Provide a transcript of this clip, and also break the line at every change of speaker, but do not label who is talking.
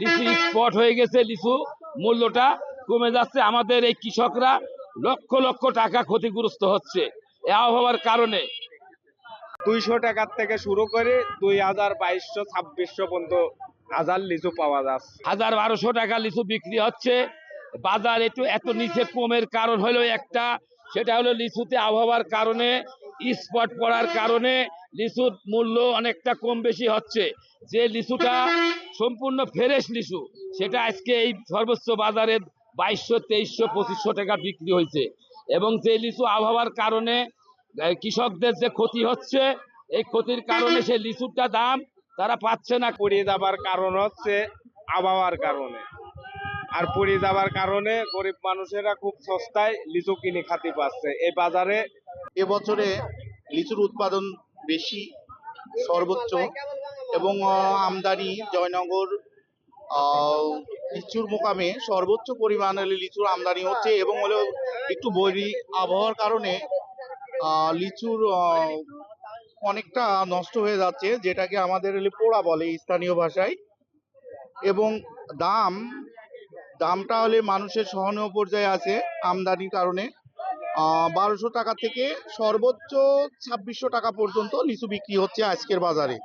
লিচু স্পট হয়ে গেছে, লিচু মূল্যটা কমে যাচ্ছে। আমাদের এই কৃষকরা লক্ষ লক্ষ টাকা ক্ষতিগ্রস্ত হচ্ছে এই আবহাওয়ার কারণে।
200 টাকার থেকে শুরু করে 2200, 2600 পর্যন্ত হাজার লিচু পাওয়া যাচ্ছে।
1200 টাকা লিচু বিক্রি হচ্ছে। বাজার এত নিচে কমের কারণ হলো একটা, সেটা হলো লিচুতে আবহাওয়ার কারণে, স্পট পড়ার কারণে লিচুর মূল্য অনেকটা কম বেশি হচ্ছে। যে লিচুটা সম্পূর্ণ ফ্রেশ লিচু, সেটা আজকে এই সর্বোচ্চ বাজারে 2200, 2300, 2500 টাকা বিক্রি হয়েছে। এবং যে লিচু আবহাওয়ার কারণে কৃষকদের যে ক্ষতি হচ্ছে, এই ক্ষতির কারণে সেই লিচুটা দাম তারা পাচ্ছে না।
পুড়িয়ে যাবার কারণ হচ্ছে আবহাওয়ার কারণে, আর পুড়িয়ে যাবার কারণে গরিব মানুষেরা খুব সস্তায় লিচু কিনে খাতে পাচ্ছে এই বাজারে।
এবছরে লিচুর উৎপাদন বেশি, সর্বোচ্চ, এবং আমদানি জয়নগর লিচুর মোকামে সর্বোচ্চ পরিমাণে লিচুর আমদানি হচ্ছে। এবং হলো একটু বৈরী আবহাওয়ার কারণে লিচুর অনেকটা নষ্ট হয়ে যাচ্ছে, যেটাকে আমাদের পোড়া বলে স্থানীয় ভাষায়। এবং দামটা হলে মানুষের সহনীয় পর্যায়ে আছে আমদানির কারণে। 1200 টাকা থেকে সর্বোচ্চ 2600 টাকা পর্যন্ত লিচু বিক্রি হচ্ছে আজকের বাজারে।